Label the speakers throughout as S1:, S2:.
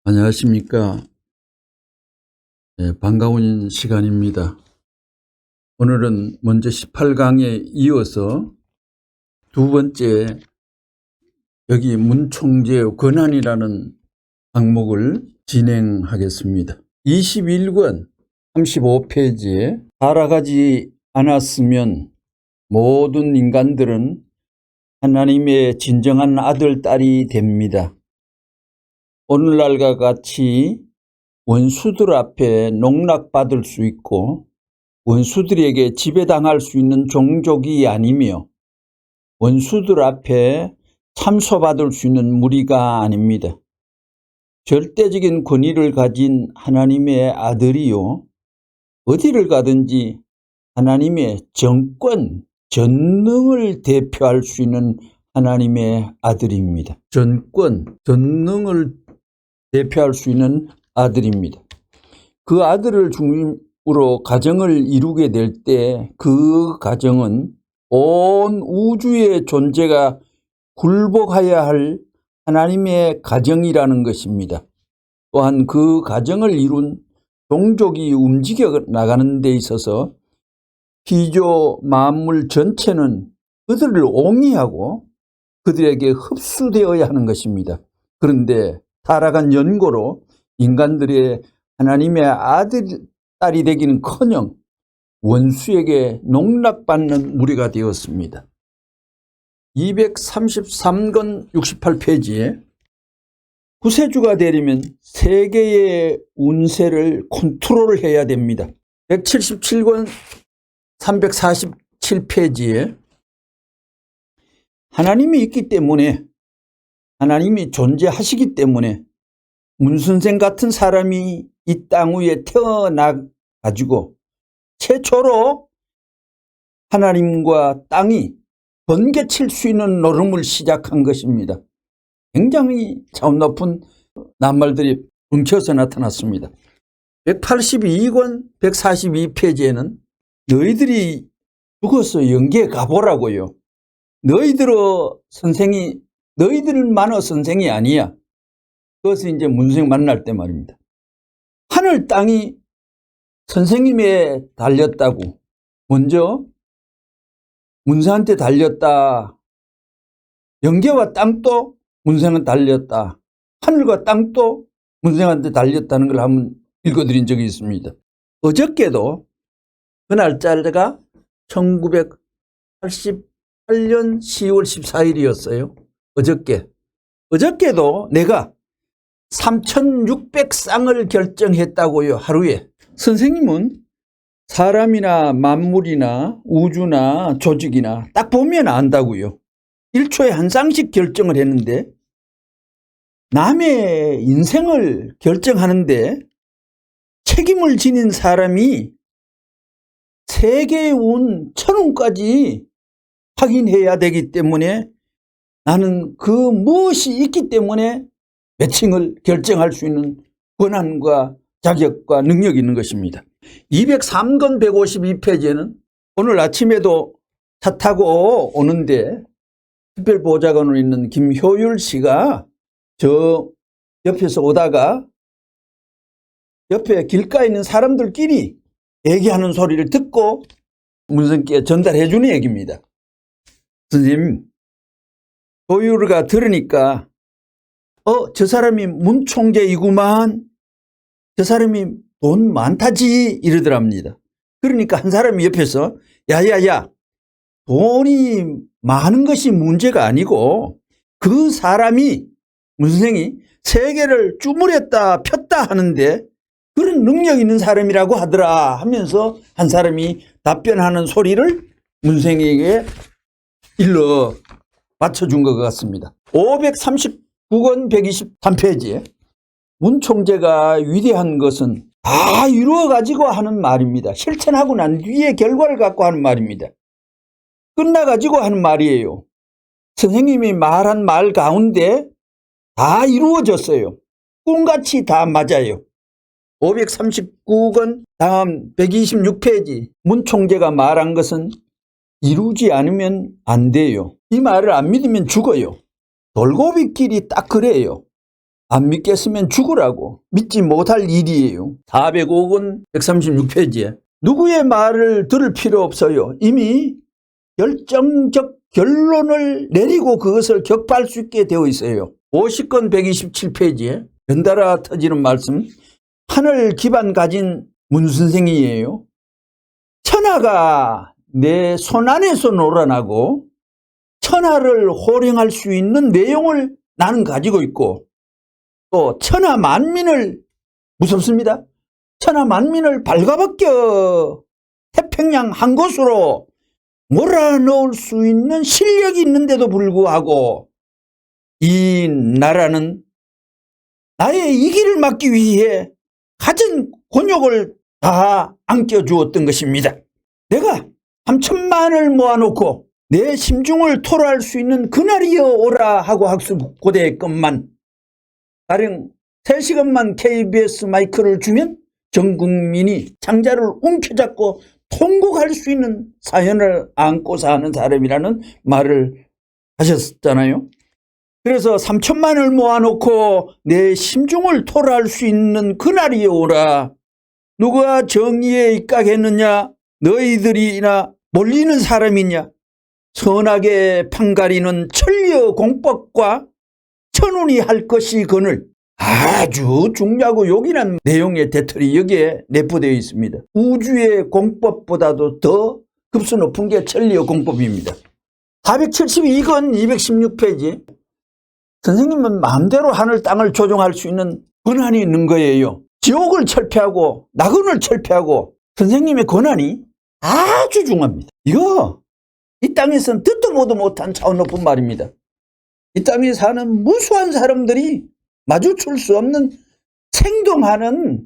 S1: 안녕하십니까. 반가운 시간입니다. 오늘은 먼저 18강에 이어서 두 번째 여기 문총재의 권한이라는 항목을 진행하겠습니다. 21권 35페이지에 살아가지 않았으면 모든 인간들은 하나님의 진정한 아들, 딸이 됩니다. 오늘날과 같이 원수들 앞에 농락받을 수 있고 원수들에게 지배당할 수 있는 종족이 아니며 원수들 앞에 참소받을 수 있는 무리가 아닙니다. 절대적인 권위를 가진 하나님의 아들이요, 어디를 가든지 하나님의 정권, 전능을 대표할 수 있는 하나님의 아들입니다. 전권, 전능을 대표할 수 있는 아들입니다. 그 아들을 중심으로 가정을 이루게 될 때 그 가정은 온 우주의 존재가 굴복해야 할 하나님의 가정이라는 것입니다. 또한 그 가정을 이룬 종족이 움직여 나가는 데 있어서 피조 만물 전체는 그들을 옹이하고 그들에게 흡수되어야 하는 것입니다. 그런데 타락한 연고로 인간들의 하나님의 아들, 딸이 되기는커녕 원수에게 농락받는 무리가 되었습니다. 233권 68페이지에 구세주가 되려면 세계의 운세를 컨트롤해야 됩니다. 177권 347페이지에 하나님이 있기 때문에, 하나님이 존재하시기 때문에 문선생 같은 사람이 이 땅 위에 태어나 가지고 최초로 하나님과 땅이 번개칠 수 있는 노름을 시작한 것입니다. 굉장히 차원 높은 낱말들이 엉켜서 나타났습니다. 182권 142페이지에는 너희들이 죽어서 영계에 가보라고요. 너희들만의 선생이 아니야. 그것은 이제 문선생 만날 때 말입니다. 하늘 땅이 선생님에 달렸다고. 먼저 문선생한테 달렸다. 영계와 땅도 문선생은 달렸다. 하늘과 땅도 문선생한테 달렸다는 걸 한번 읽어드린 적이 있습니다. 어저께도 그 날짜가 1988년 10월 14일이었어요. 어저께도 내가 3,600쌍을 결정했다고요. 하루에. 선생님은 사람이나 만물이나 우주나 조직이나 딱 보면 안다고요. 1초에 한 쌍씩 결정을 했는데 남의 인생을 결정하는데 책임을 지닌 사람이 세계의 운, 천운까지 확인해야 되기 때문에 나는 그 무엇이 있기 때문에 매칭을 결정할 수 있는 권한과 자격과 능력이 있는 것입니다. 203권 152페이지에는 오늘 아침에도 차 타고 오는데 특별보좌관으로 있는 김효율 씨가 저 옆에서 오다가 옆에 길가에 있는 사람들끼리 얘기하는 소리를 듣고 문선생께 전달해 주는 얘기입니다. 선생님, 효율이가 들으니까 저 사람이 문총재이구만, 저 사람이 돈 많다지 이러더랍니다. 그러니까 한 사람이 옆에서 야야야, 돈이 많은 것이 문제가 아니고 그 사람이 문선생이 세계를 주물렀다 폈다 하는데 그런 능력 있는 사람이라고 하더라 하면서 한 사람이 답변하는 소리를 문선생에게 일러 맞춰준 것 같습니다. 539권 123페이지에 문총재가 위대한 것은 다 이루어 가지고 하는 말입니다. 실천하고 난 뒤에 결과를 갖고 하는 말입니다. 끝나 가지고 하는 말이에요. 선생님이 말한 말 가운데 다 이루어졌어요. 꿈같이 다 맞아요. 539권 다음 126페이지 문총재가 말한 것은 이루지 않으면 안 돼요. 이 말을 안 믿으면 죽어요. 돌고비끼리 딱 그래요. 안 믿겠으면 죽으라고. 믿지 못할 일이에요. 405권 136페이지에 누구의 말을 들을 필요 없어요. 이미 결정적 결론을 내리고 그것을 격파할 수 있게 되어 있어요. 50권 127페이지에 연달아 터지는 말씀. 하늘 기반 가진 문선생이에요. 천하가 내 손 안에서 놀아나고 천하를 호령할 수 있는 내용을 나는 가지고 있고 또 천하 만민을 무섭습니다. 천하 만민을 발가벗겨 태평양 한 곳으로 몰아넣을 수 있는 실력이 있는데도 불구하고 이 나라는 나의 이 길을 막기 위해 가진 곤욕을 다 안겨주었던 것입니다. 내가 3천만을 모아놓고 내 심중을 토로할 수 있는 그날이여 오라 하고 학습고대했건만 가령 3시간만 KBS 마이크를 주면 전 국민이 창자를 움켜잡고 통곡할 수 있는 사연을 안고서 하는 사람이라는 말을 하셨잖아요. 그래서 3천만을 모아놓고 내 심중을 토로할 수 있는 그날이 오라. 누가 정의에 입각했느냐? 너희들이나 몰리는 사람이냐? 선하게 판가리는 천리의 공법과 천운이 할 것이 거늘. 아주 중요하고 요긴한 내용의 대틀이 여기에 내포되어 있습니다. 우주의 공법보다도 더 급수 높은 게 천리의 공법입니다. 472권 216페이지 선생님은 마음대로 하늘 땅을 조종할 수 있는 권한이 있는 거예요. 지옥을 철폐하고 낙원을 철폐하고 선생님의 권한이 아주 중요합니다. 이거 이 땅에서는 듣도 보도 못한 차원 높은 말입니다. 이 땅에 사는 무수한 사람들이 마주칠 수 없는 생동하는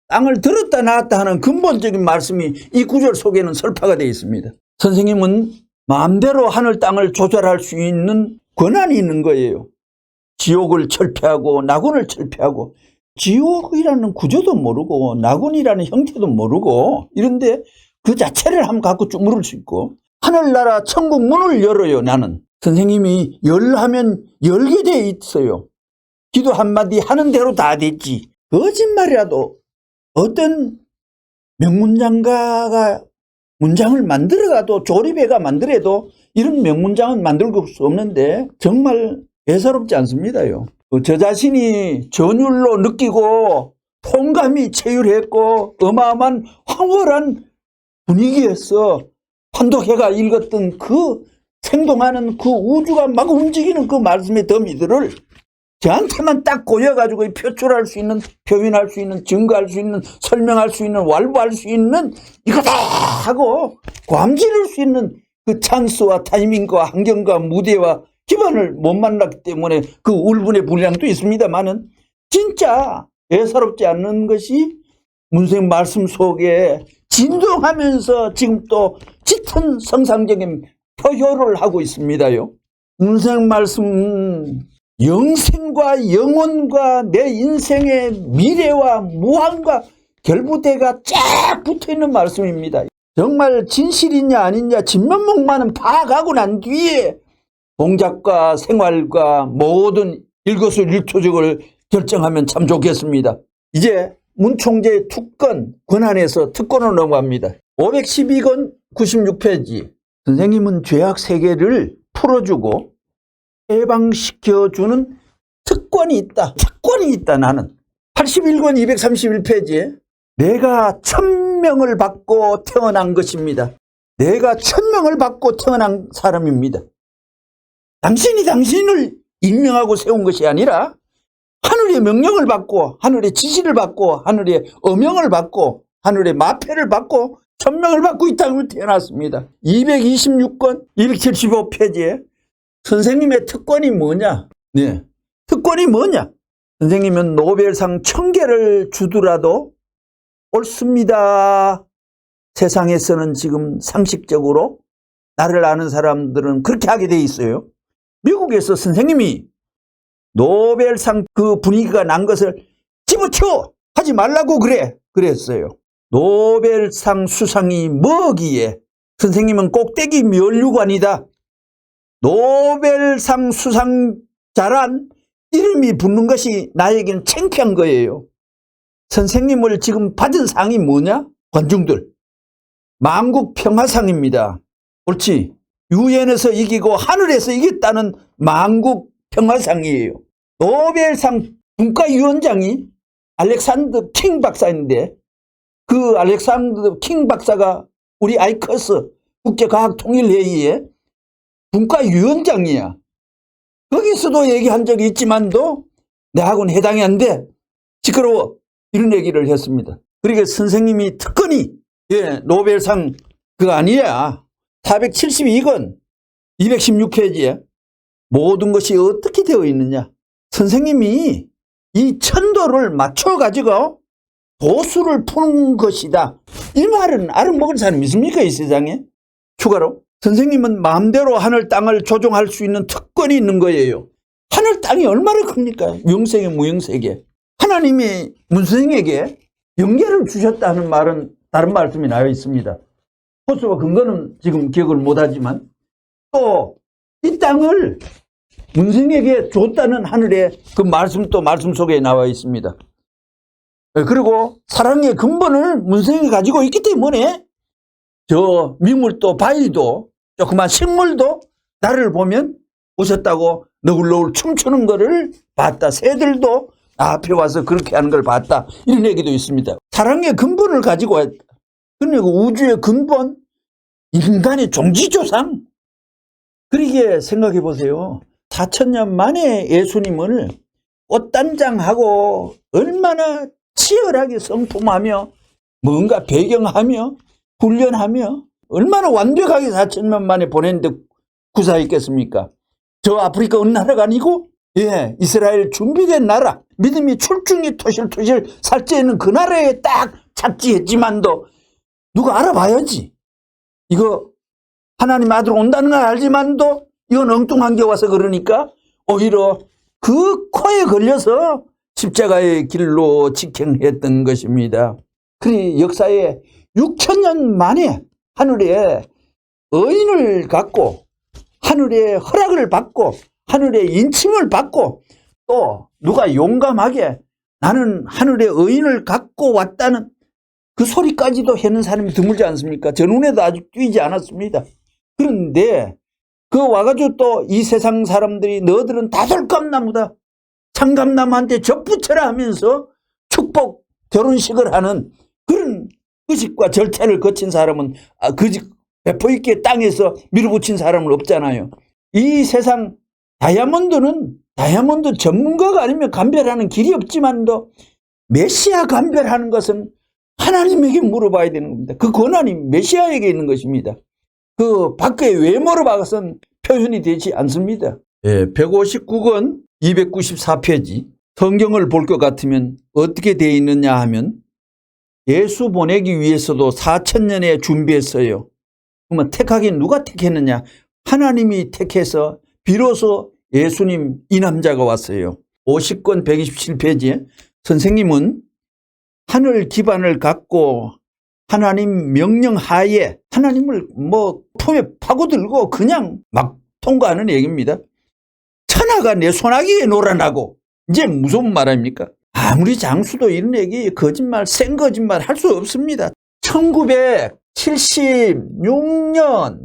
S1: 땅을 들었다 놨다 하는 근본적인 말씀이 이 구절 속에는 설파가 되어 있습니다. 선생님은 마음대로 하늘 땅을 조절할 수 있는 권한이 있는 거예요. 지옥을 철폐하고 낙원을 철폐하고 지옥이라는 구조도 모르고 낙원이라는 형태도 모르고 이런데 그 자체를 한번 갖고 쭉 물을 수 있고 하늘나라 천국 문을 열어요. 나는 선생님이 열하면 열게 돼 있어요. 기도 한마디 하는 대로 다 됐지. 거짓말이라도 어떤 명문장가가 문장을 만들어가도 조립해가 만들어도 이런 명문장은 만들 수 없는데 정말 예사롭지 않습니다요. 저 자신이 전율로 느끼고 통감이 체휼했고 어마어마한 황홀한 분위기에서 판독해가 읽었던 그 생동하는 그 우주가 막 움직이는 그 말씀의 더미들을 저한테만 딱 고여가지고 표출할 수 있는, 표현할 수 있는, 증거할 수 있는, 설명할 수 있는, 완부할 수 있는 이거다 하고 괌지를 수 있는 그 찬스와 타이밍과 환경과 무대와 기반을 못 만났기 때문에 그 울분의 분량도 있습니다만은 진짜 예사롭지 않는 것이 문생 말씀 속에 진동하면서 지금 또 짙은 성상적인 표효를 하고 있습니다요. 문생 말씀 영생과 영혼과 내 인생의 미래와 무한과 결부대가 쫙 붙어있는 말씀입니다. 정말 진실이냐 아니냐 진면목마는 파악하고 난 뒤에 동작과 생활과 모든 일거수일투족을 결정하면 참 좋겠습니다. 이제 문 총재의 특권 권한에서 특권으로 넘어갑니다. 512권 96페이지 선생님은 죄악 세계를 풀어주고 해방시켜주는 특권이 있다. 특권이 있다 나는. 81권 231페이지에 내가 천명을 받고 태어난 것입니다. 내가 천명을 받고 태어난 사람입니다. 당신이 당신을 임명하고 세운 것이 아니라 하늘의 명령을 받고 하늘의 지시를 받고 하늘의 어명을 받고 하늘의 마패를 받고 천명을 받고 이 땅을 태어났습니다. 226권 275페이지에 선생님의 특권이 뭐냐? 네, 특권이 뭐냐? 선생님은 노벨상 1000개를 주더라도 옳습니다. 세상에서는 지금 상식적으로 나를 아는 사람들은 그렇게 하게 돼 있어요. 미국에서 선생님이 노벨상 그 분위기가 난 것을 집어치워 하지 말라고 그랬어요. 노벨상 수상이 뭐기에 선생님은 꼭대기 면류관이다. 노벨상 수상자란 이름이 붙는 것이 나에게는 창피한 거예요. 선생님을 지금 받은 상이 뭐냐? 관중들. 만국평화상입니다. 옳지. 유엔에서 이기고 하늘에서 이겼다는 만국평화상이에요. 노벨상 분과위원장이 알렉산더 킹 박사인데 그 알렉산더 킹 박사가 우리 아이커스 국제과학통일회의에 분과위원장이야. 거기서도 얘기한 적이 있지만도 내하고는 해당이 안 돼. 시끄러워. 이런 얘기를 했습니다. 그러니까 선생님이 특권이 노벨상 그거 아니야. 472권 216페이지에 모든 것이 어떻게 되어 있느냐. 선생님이 이 천도를 맞춰가지고 도수를 푸는 것이다. 이 말은 알아먹을 사람이 있습니까? 이 세상에? 추가로 선생님은 마음대로 하늘 땅을 조종할 수 있는 특권이 있는 거예요. 하늘 땅이 얼마나 큽니까? 영세계 무영세계. 하나님이 문선생에게 영계를 주셨다는 말은 다른 말씀이 나와 있습니다. 호수와 근거는 지금 기억을 못하지만 또 이 땅을 문선에게 줬다는 하늘의 그 말씀 또 말씀 속에 나와 있습니다. 그리고 사랑의 근본을 문선이 가지고 있기 때문에 저 미물도 바위도 조그만 식물도 나를 보면 오셨다고 너굴너굴 춤추는 거를 봤다. 새들도 앞에 와서 그렇게 하는 걸 봤다. 이런 얘기도 있습니다. 사랑의 근본을 가지고 왔다. 그러니까 우주의 근본, 인간의 종지조상. 그러게 생각해 보세요. 4000년 만에 예수님을 꽃단장하고 얼마나 치열하게 성품하며 뭔가 배경하며 훈련하며 얼마나 완벽하게 4000년 만에 보냈는데 구사했겠습니까? 저 아프리카 어느 나라가 아니고 이스라엘 준비된 나라, 믿음이 출중이 토실토실 살찌는 그 나라에 딱 착지했지만도 누가 알아봐야지. 이거 하나님 아들 온다는 걸 알지만도 이건 엉뚱한 게 와서 그러니까 오히려 그 코에 걸려서 십자가의 길로 직행했던 것입니다. 그리 역사에 6000년 만에 하늘에 의인을 갖고 하늘의 허락을 받고 하늘의 인침을 받고 또 누가 용감하게 나는 하늘의 의인을 갖고 왔다는 그 소리까지도 해는 사람이 드물지 않습니까? 저 눈에도 아직 띄지 않았습니다. 그런데 그 와가지고 또 이 세상 사람들이 너희들은 다 돌감나무다. 참감나무한테 접붙여라 하면서 축복 결혼식을 하는 그런 의식과 절차를 거친 사람은 배포 있게 땅에서 밀어붙인 사람은 없잖아요. 이 세상 다이아몬드 전문가가 아니면 감별하는 길이 없지만도 메시아 감별하는 것은 하나님에게 물어봐야 되는 겁니다. 그 권한이 메시아에게 있는 것입니다. 그 밖에 외모로 봐서는 표현이 되지 않습니다. 159권 294페이지 성경을 볼 것 같으면 어떻게 되어 있느냐 하면 예수 보내기 위해서도 4000년에 준비했어요. 그러면 택하긴 누가 택했느냐? 하나님이 택해서 비로소 예수님 이 남자가 왔어요. 50권 127페이지에 선생님은 하늘 기반을 갖고 하나님 명령 하에 하나님을 품에 파고들고 그냥 막 통과하는 얘기입니다. 천하가 내 손아귀에 놀아나고 이제 무슨 말 아닙니까? 아무리 장수도 이런 얘기 거짓말 센 거짓말 할 수 없습니다. 1976년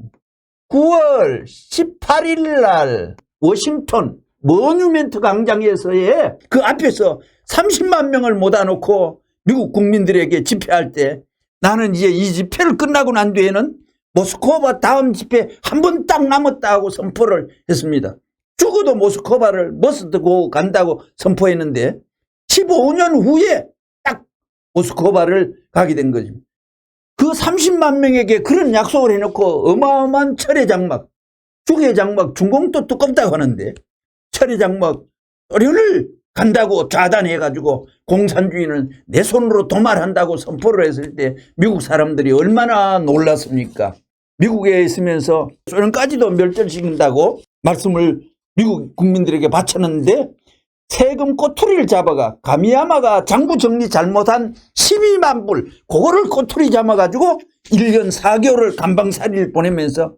S1: 9월 18일 날 워싱턴 머뉴먼트 광장에서의 그 앞에서 30만 명을 모아놓고 미국 국민들에게 집회할 때 나는 이제 이 집회를 끝나고 난 뒤에는 모스크바 다음 집회 한 번 딱 남았다 하고 선포를 했습니다. 죽어도 모스크바를 버스 타고 간다고 선포했는데 15년 후에 딱 모스크바를 가게 된 거죠. 그 30만 명에게 그런 약속을 해놓고 어마어마한 철의 장막, 죽의 장막, 중공도 두껍다고 하는데 철의 장막 소련을 간다고 좌단해가지고 공산주의는 내 손으로 도말한다고 선포를 했을 때 미국 사람들이 얼마나 놀랐습니까? 미국에 있으면서 소련까지도 멸절시킨다고 말씀을 미국 국민들에게 바쳤는데 세금 꼬투리를 잡아가 가미야마가 장부 정리 잘못한 12만 불 그거를 꼬투리 잡아가지고 1년 4개월을 감방살이를 보내면서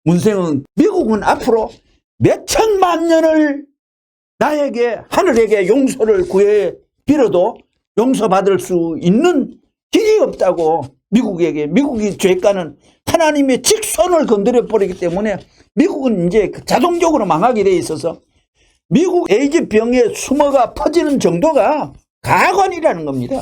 S1: 문생은 미국은 앞으로 몇 천만 년을 나에게 하늘에게 용서를 구해 빌어도 용서받을 수 있는 길이 없다고 미국이 죄가는 하나님의 직선을 건드려 버리기 때문에 미국은 이제 자동적으로 망하게 돼 있어서 미국 에이즈병에 숨어가 퍼지는 정도가 가관이라는 겁니다.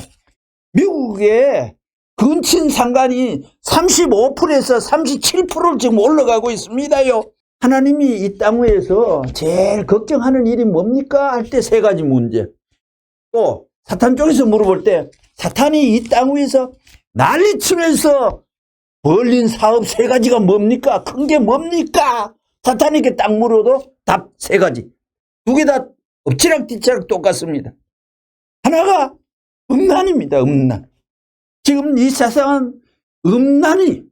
S1: 미국의 근친 상간이 35%에서 37%를 지금 올라가고 있습니다요. 하나님이 이 땅 위에서 제일 걱정하는 일이 뭡니까? 할 때 세 가지 문제. 또 사탄 쪽에서 물어볼 때 사탄이 이 땅 위에서 난리치면서 벌린 사업 세 가지가 뭡니까? 큰 게 뭡니까? 사탄에게 딱 물어도 답 세 가지. 두 개 다 엎치락뒤치락 똑같습니다. 하나가 음란입니다. 음란. 지금 이 세상은 음란이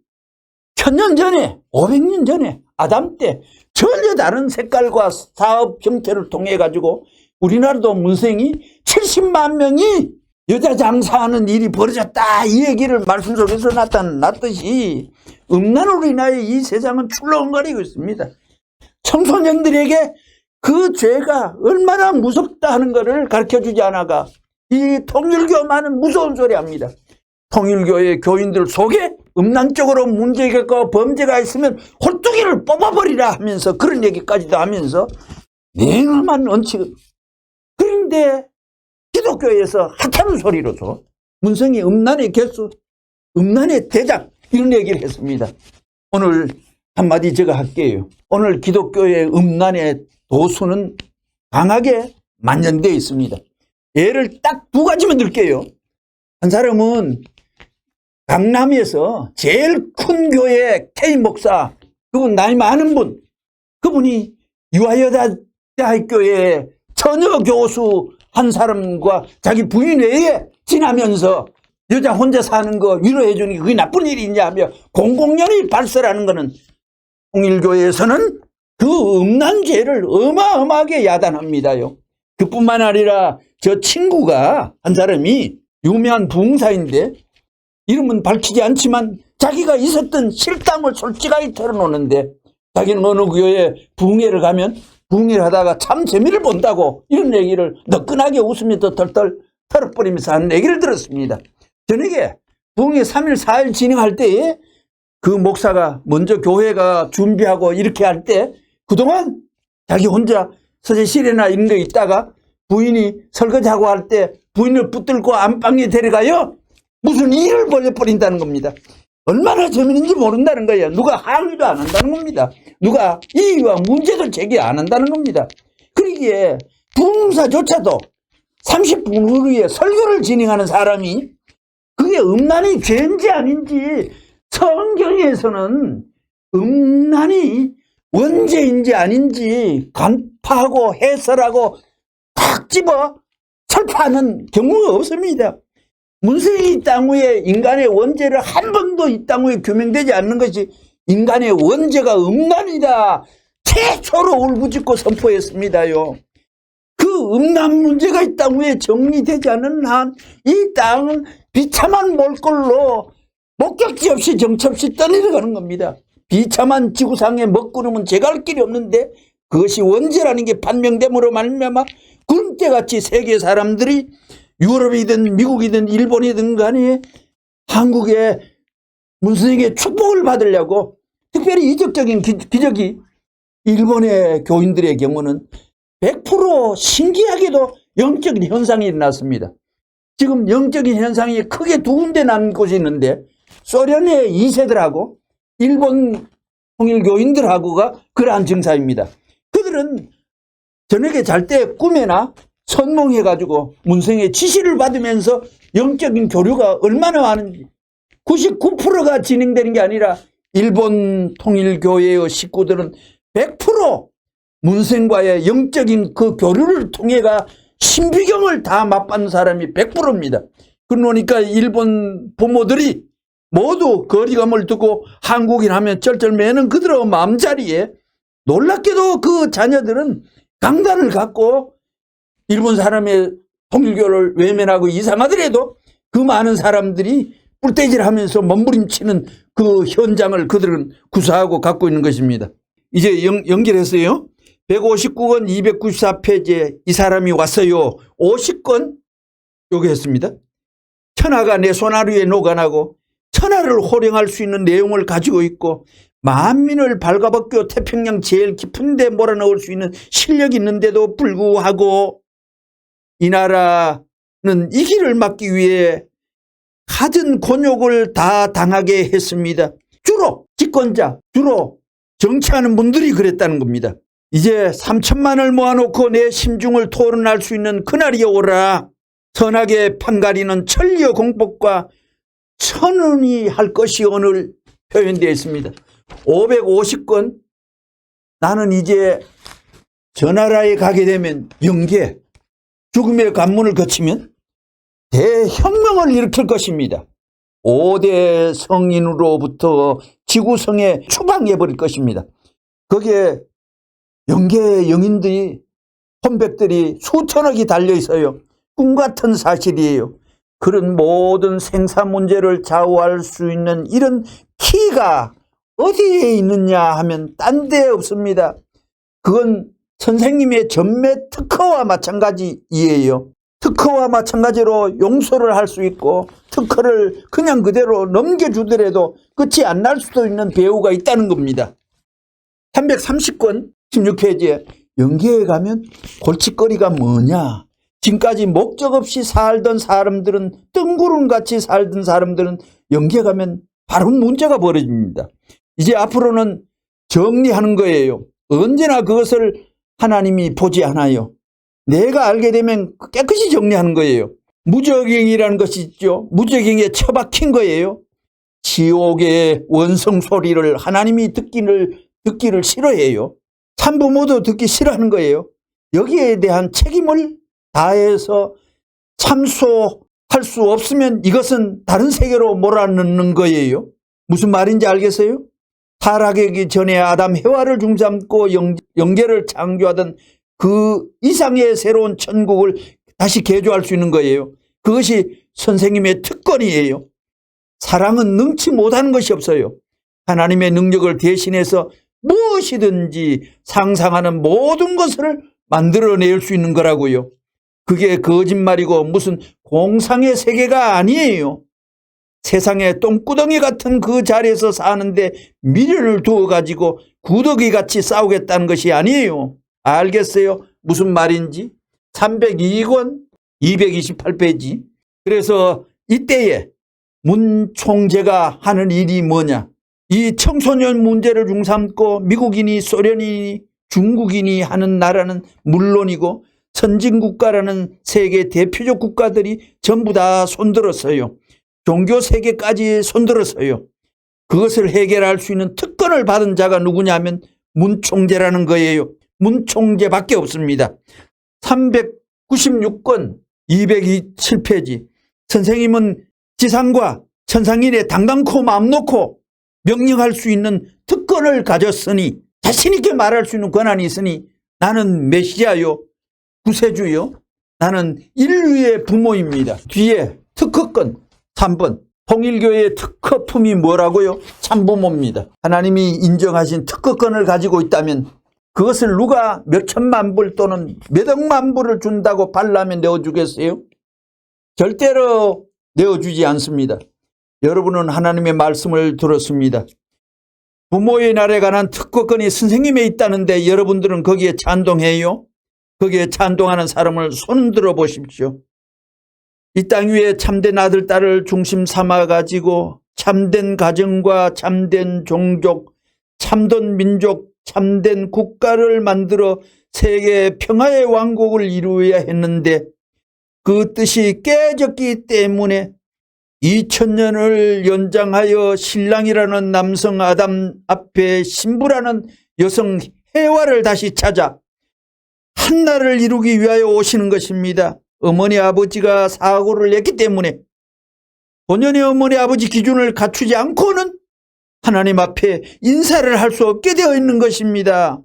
S1: 1000년 전에 500년 전에 아담 때 전혀 다른 색깔과 사업 형태를 통해 가지고 우리나라도 문생이 70만 명이 여자 장사하는 일이 벌어졌다 이 얘기를 말씀 속에서 나타났듯이 음란으로 인하여 이 세상은 출렁거리고 있습니다. 청소년들에게 그 죄가 얼마나 무섭다 하는 것을 가르쳐주지 않아가 이 통일교만은 무서운 소리 합니다. 통일교의 교인들 속에 음란적으로 문제가 있고 범죄가 있으면 홀뚜기를 뽑아버리라 하면서 그런 얘기까지도 하면서 냉엄한 원칙. 그런데 기독교에서 하찮은 소리로서 문성이 음란의 개수, 음란의 대장 이런 얘기를 했습니다. 오늘 한마디 제가 할게요. 오늘 기독교의 음란의 도수는 강하게 만연되어 있습니다. 예를 딱 두 가지만 들게요. 한 사람은 강남에서 제일 큰 교회 K 목사, 그분 나이 많은 분, 그분이 유아여자대학교의 처녀 교수 한 사람과 자기 부인 외에 지나면서 여자 혼자 사는 거 위로해 주는 게 그게 나쁜 일이냐 하며 공공연히 발설하는 거는 통일교에서는 그 음란죄를 어마어마하게 야단합니다요. 그뿐만 아니라 저 친구가 한 사람이 유명한 부흥사인데 이름은 밝히지 않지만 자기가 있었던 실담을 솔직하게 털어놓는데 자기는 어느 교회에 부흥회를 가면 부흥회를 하다가 참 재미를 본다고 이런 얘기를 너끈하게 웃으면서 털털 털어버리면서 하는 얘기를 들었습니다. 저녁에 부흥회 3일 4일 진행할 때에 그 목사가 먼저 교회가 준비하고 이렇게 할 때 그동안 자기 혼자 서재실이나 이런 데 있다가 부인이 설거지하고 할 때 부인을 붙들고 안방에 데려가요. 무슨 일을 벌려버린다는 겁니다. 얼마나 재미있는지 모른다는 거예요. 누가 항의도 안 한다는 겁니다. 누가 이의와 문제도 제기 안 한다는 겁니다. 그러기에 부흥사조차도 30분 후에 설교를 진행하는 사람이 그게 음란이 죄인지 아닌지 성경에서는 음란이 원죄인지 아닌지 간파하고 해설하고 탁 집어 철파하는 경우가 없습니다. 문세의 이 땅 위에 인간의 원죄를 한 번도 이 땅 위에 규명되지 않는 것이 인간의 원죄가 음란이다. 최초로 울부짖고 선포했습니다요. 그 음란 문제가 이 땅 위에 정리되지 않은 한 이 땅은 비참한 몰골로 목격지 없이 정처 없이 떠내려가는 겁니다. 비참한 지구상의 먹구름은 제갈 길이 없는데 그것이 원죄라는 게 판명됨으로 말미암아 군대같이 세계 사람들이 유럽이든 미국이든 일본이든 간에 한국의 문스님의 축복을 받으려고 특별히 이적적인 기적이 일본의 교인들의 경우는 100% 신기하게도 영적인 현상이 일어났습니다. 지금 영적인 현상이 크게 두 군데 난 곳이 있는데 소련의 2세들하고 일본 통일교인들하고가 그러한 증사입니다. 그들은 저녁에 잘 때 꿈에나 선몽해가지고 문성의 지시를 받으면서 영적인 교류가 얼마나 많은지 99%가 진행되는 게 아니라 일본 통일교회의 식구들은 100% 문생과의 영적인 그 교류를 통해가 신비경을 다 맛봤는 사람이 100%입니다. 그러니까 일본 부모들이 모두 거리감을 두고 한국인 하면 쩔쩔매는 그들의 마음자리에 놀랍게도 그 자녀들은 강단을 갖고 일본 사람의 통일교를 외면하고 이상하더라도 그 많은 사람들이 뿔떼질하면서 몸부림치는 그 현장을 그들은 구사하고 갖고 있는 것입니다. 이제 연결했어요. 159권 294페이지에 이 사람이 왔어요. 50권 요게 했습니다. 천하가 내 손아래에 녹아나고 천하를 호령할 수 있는 내용을 가지고 있고 만민을 발가벗겨 태평양 제일 깊은 데 몰아넣을 수 있는 실력이 있는데도 불구하고 이 나라는 이 길을 막기 위해 갖은 곤욕을 다 당하게 했습니다. 주로 집권자, 주로 정치하는 분들이 그랬다는 겁니다. 이제 3천만을 모아놓고 내 심중을 토론할 수 있는 그날이 오라. 선하게 판가리는 천리의 공법과 천운이 할 것이 오늘 표현되어 있습니다. 550권 나는 이제 저 나라에 가게 되면 영계, 죽음의 관문을 거치면 대혁명을 일으킬 것입니다. 5대 성인으로부터 지구성에 추방해버릴 것입니다. 거기에 영계 영인들이 혼백들이 수천억이 달려있어요. 꿈같은 사실이에요. 그런 모든 생사 문제를 좌우할 수 있는 이런 키가 어디에 있느냐 하면 딴 데 없습니다. 그건 선생님의 전매 특허와 마찬가지이에요. 특허와 마찬가지로 용서를 할 수 있고 특허를 그냥 그대로 넘겨주더라도 끝이 안 날 수도 있는 배우가 있다는 겁니다. 330권 16페이지에 영계에 가면 골칫거리가 뭐냐. 지금까지 목적 없이 살던 사람들은 뜬구름같이 살던 사람들은 영계 가면 바로 문제가 벌어집니다. 이제 앞으로는 정리하는 거예요. 언제나 그것을 하나님이 보지 않아요. 내가 알게 되면 깨끗이 정리하는 거예요. 무저갱이라는 것이 있죠. 무저갱에 처박힌 거예요. 지옥의 원성 소리를 하나님이 듣기를 싫어해요. 참부모도 듣기 싫어하는 거예요. 여기에 대한 책임을 다해서 참소할 수 없으면 이것은 다른 세계로 몰아넣는 거예요. 무슨 말인지 알겠어요? 타락하기 전에 아담 해와를 중삼고 영계를 창조하던 그 이상의 새로운 천국을 다시 개조할 수 있는 거예요. 그것이 선생님의 특권이에요. 사랑은 능치 못하는 것이 없어요. 하나님의 능력을 대신해서 무엇이든지 상상하는 모든 것을 만들어낼 수 있는 거라고요. 그게 거짓말이고 무슨 공상의 세계가 아니에요. 세상에 똥구덩이 같은 그 자리에서 사는데 미련을 두어가지고 구더기같이 싸우겠다는 것이 아니에요. 알겠어요? 무슨 말인지? 302권 228페이지. 그래서 이때에 문 총재가 하는 일이 뭐냐. 이 청소년 문제를 중삼고 미국인이 소련인이 중국인이 하는 나라는 물론이고 선진국가라는 세계 대표적 국가들이 전부 다 손들었어요. 종교 세계까지 손들었어요. 그것을 해결할 수 있는 특권을 받은 자가 누구냐면 문 총재라는 거예요. 문 총재밖에 없습니다. 396권 227페이지. 선생님은 지상과 천상인에 당당코 마음 놓고 명령할 수 있는 특권을 가졌으니 자신 있게 말할 수 있는 권한이 있으니 나는 메시아요. 구세주요. 나는 인류의 부모입니다. 뒤에 특허권 3번. 통일교회의 특허품이 뭐라고요? 참부모입니다. 하나님이 인정하신 특허권을 가지고 있다면 그것을 누가 몇 천만 불 또는 몇 억만 불을 준다고 발라면 내어주겠어요? 절대로 내어주지 않습니다. 여러분은 하나님의 말씀을 들었습니다. 부모의 날에 관한 특허권이 선생님에 있다는데 여러분들은 거기에 찬동해요? 거기에 찬동하는 사람을 손들어 보십시오. 이 땅 위에 참된 아들, 딸을 중심 삼아가지고 참된 가정과 참된 종족, 참된 민족, 참된 국가를 만들어 세계 평화의 왕국을 이루어야 했는데 그 뜻이 깨졌기 때문에 2000년을 연장하여 신랑이라는 남성 아담 앞에 신부라는 여성 해와를 다시 찾아 한나를 이루기 위하여 오시는 것입니다. 어머니 아버지가 사고를 냈기 때문에 본연의 어머니 아버지 기준을 갖추지 않고는 하나님 앞에 인사를 할 수 없게 되어 있는 것입니다.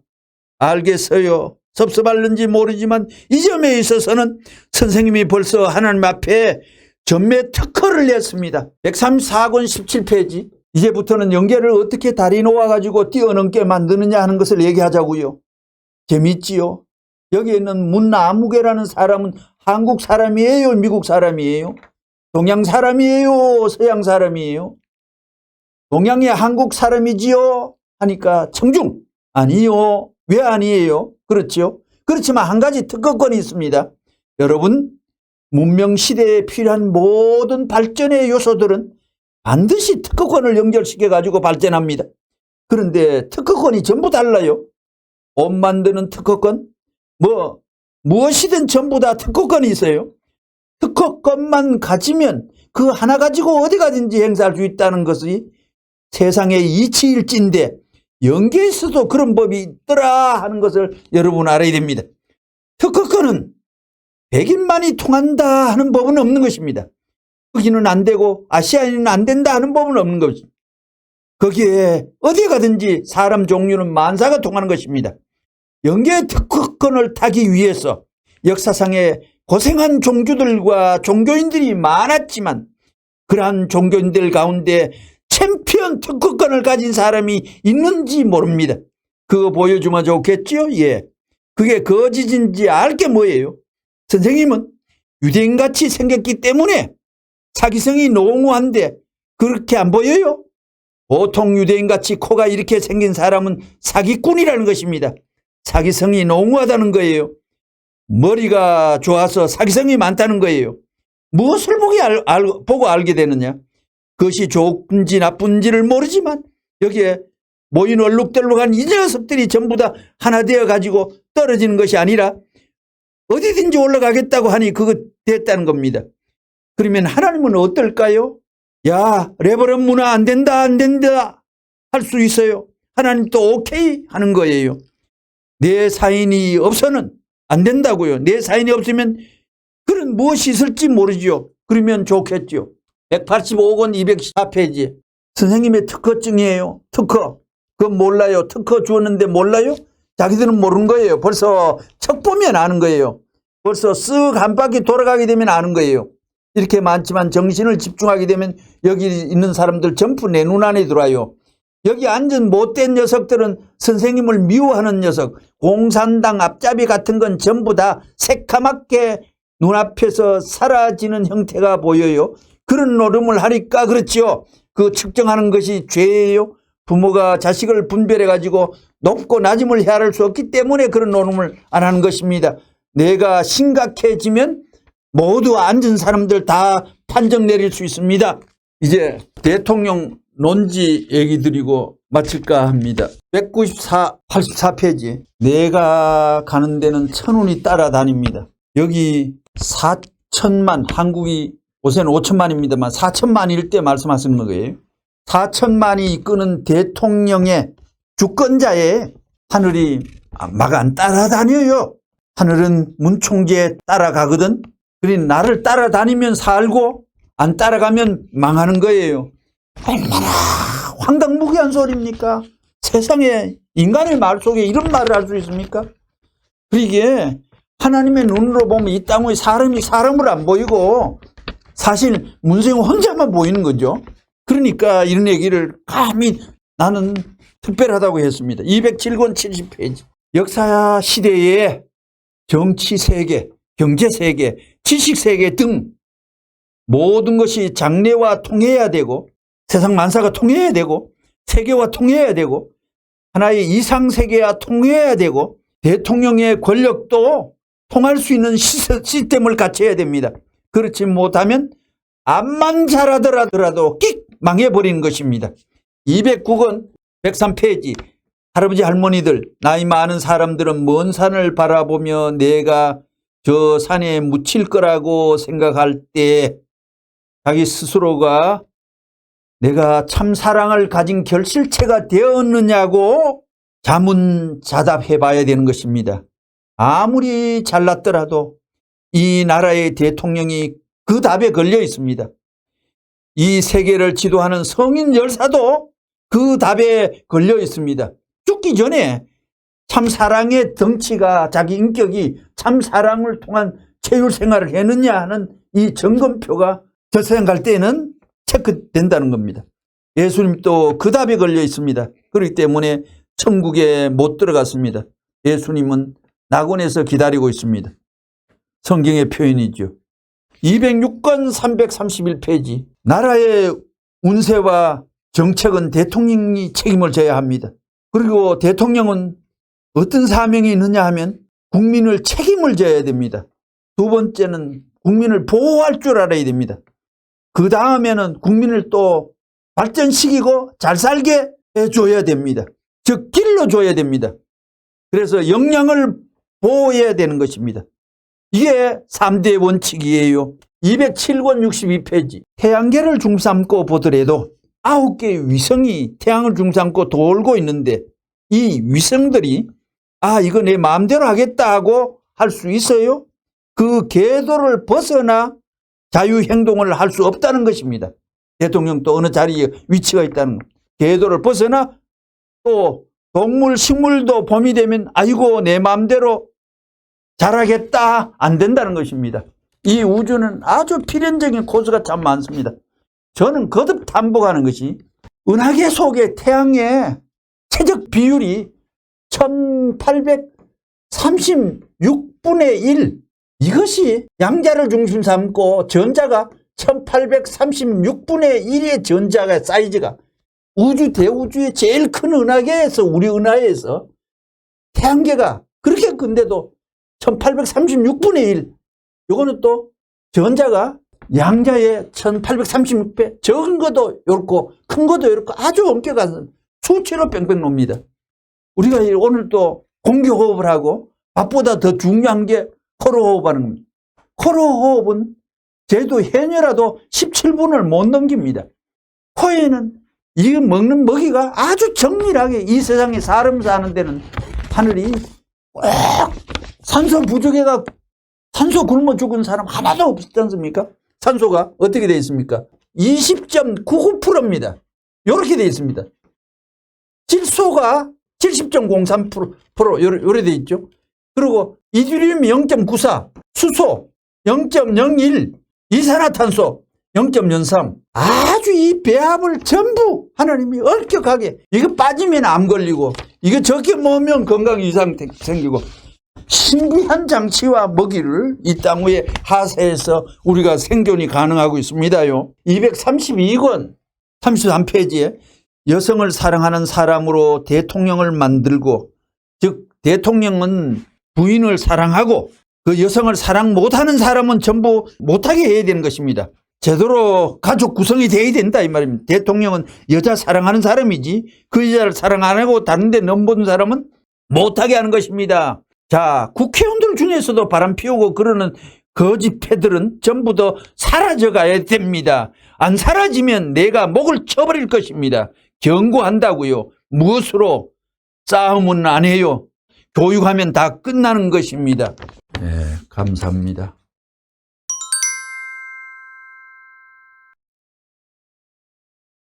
S1: 알겠어요? 섭섭할는지 모르지만 이 점에 있어서는 선생님이 벌써 하나님 앞에 전매 특허를 냈습니다. 134권 17페이지. 이제부터는 연계를 어떻게 다리 놓아가지고 뛰어넘게 만드느냐 하는 것을 얘기하자고요. 재밌지요? 여기에 있는 문아무개라는 사람은 한국 사람이에요? 미국 사람이에요? 동양 사람이에요? 서양 사람이에요? 동양의 한국 사람이지요? 하니까 청중. 아니요. 왜 아니에요? 그렇죠? 그렇지만 한 가지 특허권이 있습니다. 여러분, 문명시대에 필요한 모든 발전의 요소들은 반드시 특허권을 연결시켜 가지고 발전합니다. 그런데 특허권이 전부 달라요. 옷 만드는 특허권, 무엇이든 전부 다 특허권이 있어요. 특허권만 가지면 그 하나 가지고 어디 가든지 행사할 수 있다는 것이 세상의 이치일진데 연계에서도 그런 법이 있더라 하는 것을 여러분 알아야 됩니다. 특허권은 백인만이 통한다 하는 법은 없는 것입니다. 거기는 안 되고 아시아인은 안 된다 하는 법은 없는 것입니다. 거기에 어디 가든지 사람 종류는 만사가 통하는 것입니다. 연계 특허권을 타기 위해서 역사상에 고생한 종주들과 종교인들이 많았지만 그러한 종교인들 가운데 챔피언 특허권을 가진 사람이 있는지 모릅니다. 그거 보여주면 좋겠죠? 예. 그게 거짓인지 알게 뭐예요? 선생님은 유대인같이 생겼기 때문에 사기성이 농후한데 그렇게 안 보여요? 보통 유대인같이 코가 이렇게 생긴 사람은 사기꾼이라는 것입니다. 사기성이 농후하다는 거예요. 머리가 좋아서 사기성이 많다는 거예요. 무엇을 보고 알게 되느냐? 그것이 좋은지 나쁜지를 모르지만 여기에 모인 얼룩덜룩한 이 녀석들이 전부 다 하나 되어 가지고 떨어지는 것이 아니라 어디든지 올라가겠다고 하니 그거 됐다는 겁니다. 그러면 하나님은 어떨까요? 야, 레버런 문화 안 된다 할 수 있어요. 하나님 또 오케이 하는 거예요. 내 사인이 없어는 안 된다고요. 내 사인이 없으면 그런 무엇이 있을지 모르죠. 그러면 좋겠죠. 185권 214페이지. 선생님의 특허증이에요. 특허. 그건 몰라요. 특허 주었는데 몰라요? 자기들은 모르는 거예요. 벌써 척 보면 아는 거예요. 벌써 쓱 한 바퀴 돌아가게 되면 아는 거예요. 이렇게 많지만 정신을 집중하게 되면 여기 있는 사람들 전부 내 눈 안에 들어와요. 여기 앉은 못된 녀석들은 선생님을 미워하는 녀석, 공산당 앞잡이 같은 건 전부 다 새카맣게 눈앞에서 사라지는 형태가 보여요. 그런 노름을 하니까 그렇지요. 그 측정하는 것이 죄예요. 부모가 자식을 분별해 가지고 높고 낮음을 헤아릴 수 없기 때문에 그런 노름을 안 하는 것입니다. 내가 심각해지면 모두 앉은 사람들 다 판정 내릴 수 있습니다. 이제 대통령 논지 얘기 드리고 마칠까 합니다. 84페이지. 내가 가는 데는 천운이 따라다닙니다. 여기 4천만, 한국이 요새는 5천만입니다만 4천만일 때 말씀하시는 거예요. 4천만이 이끄는 대통령의 주권자의 하늘이 막 안 따라다녀요. 하늘은 문총재에 따라가거든. 그러니 나를 따라다니면 살고 안 따라가면 망하는 거예요. 얼마나 황당무계한 소리입니까? 세상에 인간의 말 속에 이런 말을 할 수 있습니까? 그러기에 하나님의 눈으로 보면 이 땅의 사람이 사람을 안 보이고 사실 문세영 혼자만 보이는 거죠. 그러니까 이런 얘기를 감히 나는 특별하다고 했습니다. 207권 70페이지. 역사 시대에 정치 세계, 경제 세계, 지식 세계 등 모든 것이 장래와 통해야 되고 세상 만사가 통해야 되고 세계와 통해야 되고 하나의 이상세계와 통해야 되고 대통령의 권력도 통할 수 있는 시스템을 갖춰야 됩니다. 그렇지 못하면 암만 잘하더라도 끽 망해버리는 것입니다. 209권 103페이지. 할아버지 할머니들 나이 많은 사람들은 먼 산을 바라보며 내가 저 산에 묻힐 거라고 생각할 때 자기 스스로가 내가 참 사랑을 가진 결실체가 되었느냐고 자문자답해 봐야 되는 것입니다. 아무리 잘났더라도 이 나라의 대통령이 그 답에 걸려 있습니다. 이 세계를 지도하는 성인 열사도 그 답에 걸려 있습니다. 죽기 전에 참 사랑의 덩치가 자기 인격이 참 사랑을 통한 체육 생활을 했느냐 하는 이 점검표가 저 세상 갈 때는 체크된다는 겁니다. 예수님도 그 답에 걸려 있습니다. 그렇기 때문에 천국에 못 들어갔습니다. 예수님은 낙원에서 기다리고 있습니다. 성경의 표현이죠. 206권 331페이지. 나라의 운세와 정책은 대통령이 책임을 져야 합니다. 그리고 대통령은 어떤 사명이 있느냐 하면 국민을 책임을 져야 됩니다. 두 번째는 국민을 보호할 줄 알아야 됩니다. 그 다음에는 국민을 또 발전시키고 잘 살게 해줘야 됩니다. 즉 길러줘야 됩니다. 그래서 역량을 보호해야 되는 것입니다. 이게 3대 원칙이에요. 207권 62페이지. 태양계를 중삼고 보더라도 9개의 위성이 태양을 중삼고 돌고 있는데 이 위성들이 이거 내 마음대로 하겠다 하고 할 수 있어요? 그 궤도를 벗어나 자유행동을 할 수 없다는 것입니다. 대통령도 어느 자리에 위치가 있다는 것. 궤도를 벗어나 또 동물, 식물도 봄이 되면 아이고 내 마음대로 잘하겠다 안 된다는 것입니다. 이 우주는 아주 필연적인 코스가 참 많습니다. 저는 거듭 반복하는 것이 은하계 속의 태양의 최적 비율이 1836분의 1 이것이 양자를 중심 삼고 전자가 1836분의 1의 전자가 사이즈가 우주 대우주의 제일 큰 은하계에서 우리 은하에서 태양계가 그렇게 큰데도 1836분의 1 이거는 또 전자가 양자의 1836배 적은 것도 이렇고 큰 것도 이렇고 아주 엄격한 수치로 뺑뺑 놉니다. 우리가 오늘 또 공기호흡을 하고 밥보다 더 중요한 게 코로호흡하는 겁니다. 코로호흡은 제도 해녀라도 17분을 못 넘깁니다. 코에는 이 먹는 먹이가 아주 정밀하게 이 세상에 사람 사는 데는 하늘이 꼭 산소 부족해가 산소 굶어 죽은 사람 하나도 없지 않습니까? 산소가 어떻게 되어 있습니까? 20.99%입니다. 이렇게 되어 있습니다. 질소가 70.03% 요래 되어 있죠. 그리고 이듐륨이 0.94, 수소 0.01, 이산화탄소 0.03 아주 이 배합을 전부 하나님이 엄격하게 이거 빠지면 암 걸리고 이거 적게 먹으면 건강 이상 생기고 신비한 장치와 먹이를 이 땅 위에 하세해서 우리가 생존이 가능하고 있습니다요. 232권 33페이지에 여성을 사랑하는 사람으로 대통령을 만들고 즉 대통령은 부인을 사랑하고 그 여성을 사랑 못하는 사람은 전부 못하게 해야 되는 것입니다. 제대로 가족 구성이 돼야 된다 이 말입니다. 대통령은 여자 사랑하는 사람이지 그 여자를 사랑 안 하고 다른 데 넘보는 사람은 못하게 하는 것입니다. 자, 국회의원들 중에서도 바람 피우고 그러는 거짓 패들은 전부 다 사라져 가야 됩니다. 안 사라지면 내가 목을 쳐버릴 것입니다. 경고한다고요. 무엇으로? 싸움은 안 해요. 교육하면 다 끝나는 것입니다. 네, 감사합니다.